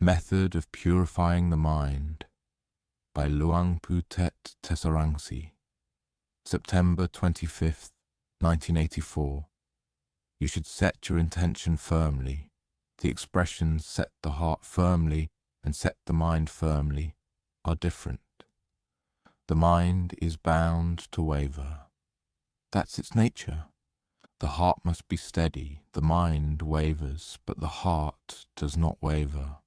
Method of Purifying the Mind by Luang Pu Tet Desaraṅsī, September 25th, 1984. You should set your intention firmly. The expressions set the heart firmly and set the mind firmly are different. The mind is bound to waver. That's its nature. The heart must be steady. The mind wavers, but the heart does not waver.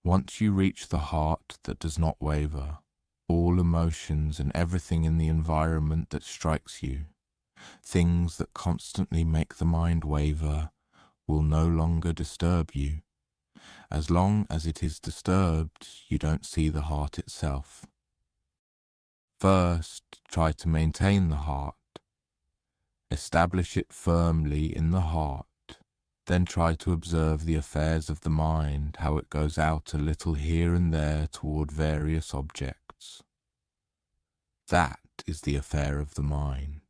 Once you reach the heart that does not waver, all emotions and everything in the environment that strikes you, things that constantly make the mind waver, will no longer disturb you. As long as it is disturbed, you don't see the heart itself. First, try to maintain the heart. Establish it firmly in the heart. Then try to observe the affairs of the mind, how it goes out a little here and there toward various objects. That is the affair of the mind.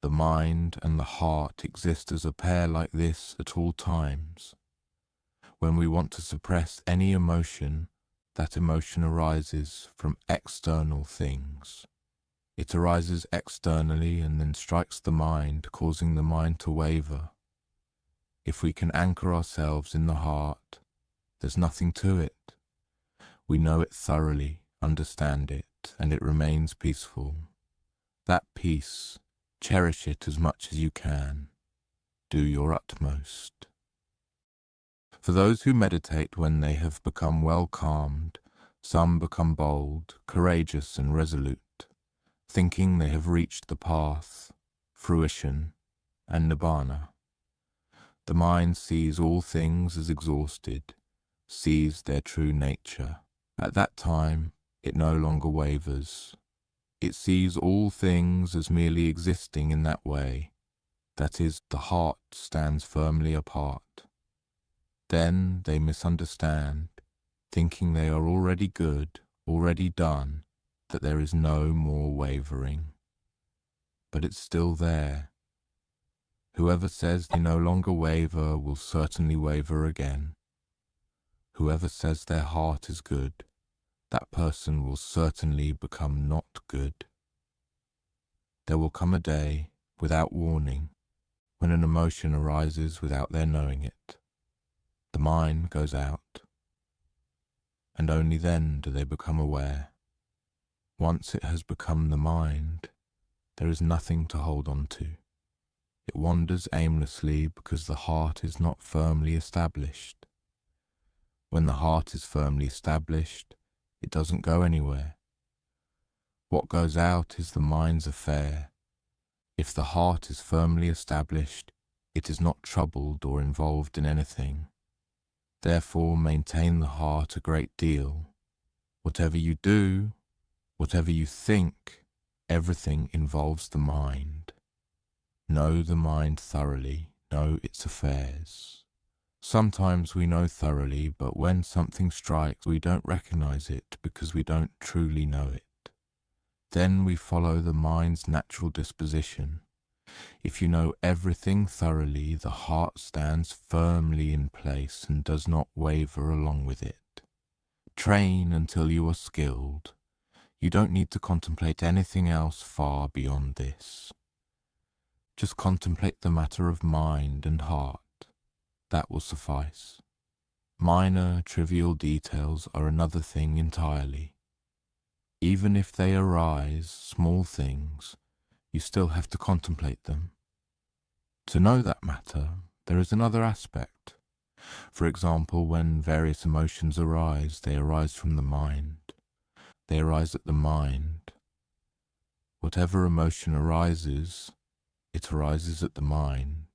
The mind and the heart exist as a pair like this at all times. When we want to suppress any emotion, that emotion arises from external things. It arises externally and then strikes the mind, causing the mind to waver. If we can anchor ourselves in the heart, there's nothing to it. We know it thoroughly, understand it, and it remains peaceful. That peace, cherish it as much as you can. Do your utmost. For those who meditate when they have become well calmed, some become bold, courageous and resolute, thinking they have reached the path, fruition, and nibbana. The mind sees all things as exhausted, sees their true nature. At that time, it no longer wavers. It sees all things as merely existing in that way. That is, the heart stands firmly apart. Then they misunderstand, thinking they are already good, already done, that there is no more wavering. But it's still there. Whoever says they no longer waver will certainly waver again. Whoever says their heart is good, that person will certainly become not good. There will come a day, without warning, when an emotion arises without their knowing it. The mind goes out, and only then do they become aware. Once it has become the mind, there is nothing to hold on to. It wanders aimlessly because the heart is not firmly established. When the heart is firmly established, it doesn't go anywhere. What goes out is the mind's affair. If the heart is firmly established, it is not troubled or involved in anything. Therefore, maintain the heart a great deal. Whatever you do, whatever you think, everything involves the mind. Know the mind thoroughly, know its affairs. Sometimes we know thoroughly, but when something strikes, we don't recognize it because we don't truly know it. Then we follow the mind's natural disposition. If you know everything thoroughly, the heart stands firmly in place and does not waver along with it. Train until you are skilled. You don't need to contemplate anything else far beyond this. Just contemplate the matter of mind and heart. That will suffice. Minor, trivial details are another thing entirely. Even if they arise, small things, you still have to contemplate them. To know that matter, there is another aspect. For example, when various emotions arise, they arise from the mind. They arise at the mind. Whatever emotion arises, it arises at the mind.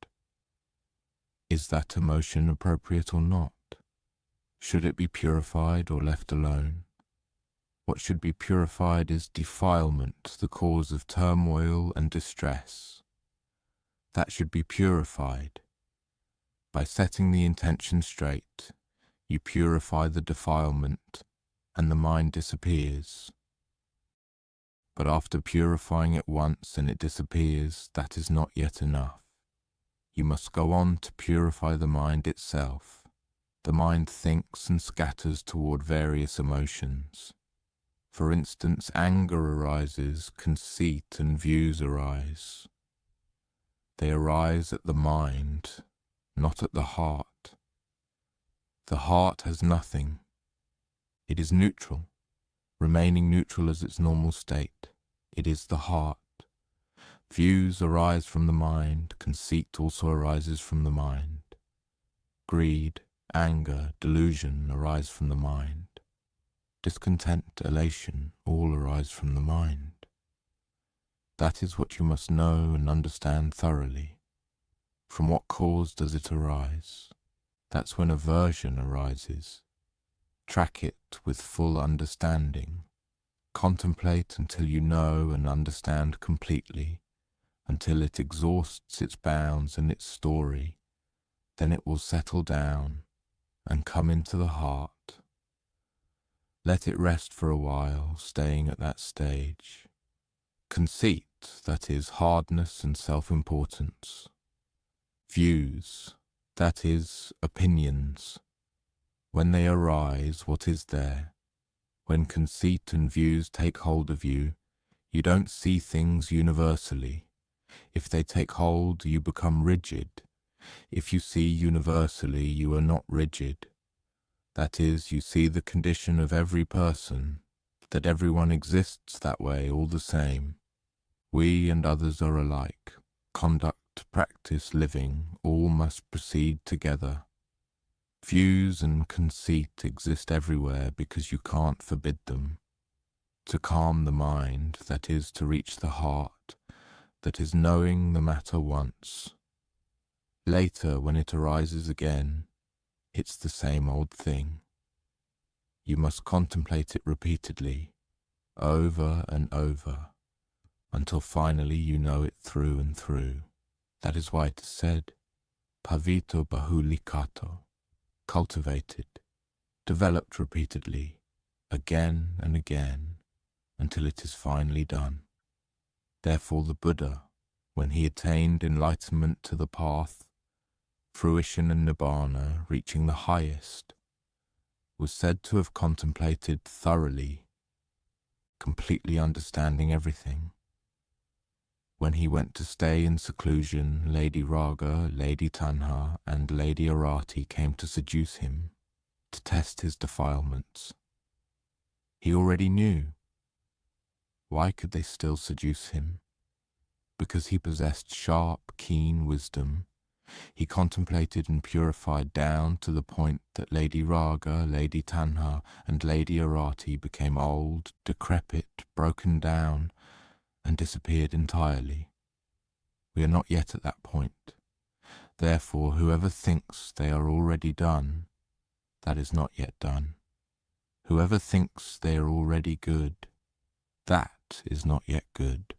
Is that emotion appropriate or not? Should it be purified or left alone? What should be purified is defilement, the cause of turmoil and distress. That should be purified. By setting the intention straight, you purify the defilement, and the mind disappears. But after purifying it once and it disappears, that is not yet enough. You must go on to purify the mind itself. the mind thinks and scatters toward various emotions. For instance, anger arises, conceit and views arise. They arise at the mind, not at the heart. The heart has nothing. It is neutral, remaining neutral as its normal state. It is the heart. Views arise from the mind, conceit also arises from the mind. Greed, anger, delusion arise from the mind. Discontent, elation, all arise from the mind. That is what you must know and understand thoroughly. From what cause does it arise? That's when aversion arises. Track it with full understanding. Contemplate until you know and understand completely, until it exhausts its bounds and its story. Then it will settle down and come into the heart. Let it rest for a while, staying at that stage. Conceit, that is, hardness and self-importance. Views, that is, opinions. When they arise, what is there? When conceit and views take hold of you, you don't see things universally. If they take hold, you become rigid. If you see universally, you are not rigid. That is, you see the condition of every person, that everyone exists that way all the same. We and others are alike. Conduct, practice, living, all must proceed together. Views and conceit exist everywhere because you can't forbid them. To calm the mind, that is, to reach the heart, that is knowing the matter once. Later, when it arises again, it's the same old thing. You must contemplate it repeatedly, over and over, until finally you know it through and through. That is why it is said, Pavito bahulikato, cultivated, developed repeatedly, again and again, until it is finally done. Therefore the Buddha, when he attained enlightenment to the path, fruition and nibbana, reaching the highest, was said to have contemplated thoroughly, completely understanding everything. When he went to stay in seclusion, Lady Raga, Lady Tanha, and Lady Arati came to seduce him, to test his defilements. He already knew. Why could they still seduce him? Because he possessed sharp, keen wisdom. He contemplated and purified down to the point that Lady Raga, Lady Tanha, and Lady Arati became old, decrepit, broken down, and disappeared entirely. We are not yet at that point. Therefore, whoever thinks they are already done, that is not yet done. Whoever thinks they are already good, that is not yet good.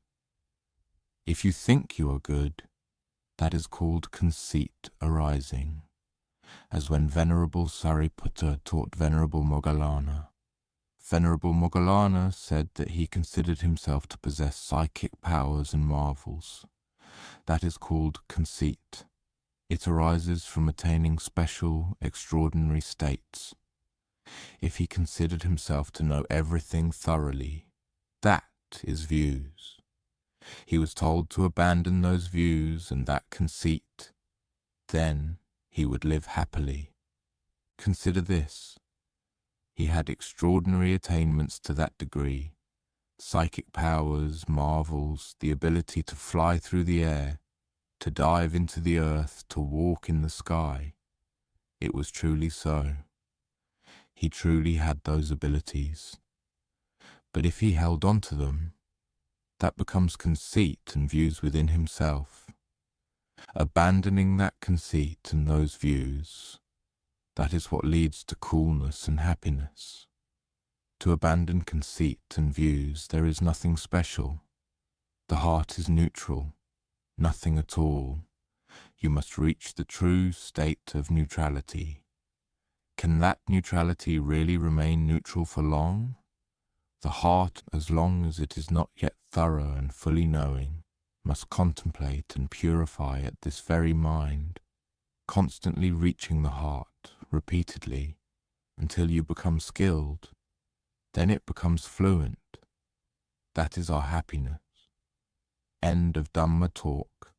If you think you are good, that is called conceit arising, as when Venerable Sariputta taught Venerable Moggallana. Venerable Moggallana said that he considered himself to possess psychic powers and marvels. That is called conceit. It arises from attaining special, extraordinary states. If he considered himself to know everything thoroughly, that is views. He was told to abandon those views and that conceit. Then he would live happily. Consider this. He had extraordinary attainments to that degree, psychic powers, marvels, the ability to fly through the air, to dive into the earth, to walk in the sky. It was truly so. He truly had those abilities. But if he held on to them, that becomes conceit and views within himself. Abandoning that conceit and those views, that is what leads to coolness and happiness. To abandon conceit and views, there is nothing special. The heart is neutral, nothing at all. You must reach the true state of neutrality. Can that neutrality really remain neutral for long? The heart, as long as it is not yet thorough and fully knowing, must contemplate and purify at this very mind, constantly reaching the heart, repeatedly until you become skilled. Then it becomes fluent. That is our happiness. End of Dhamma talk.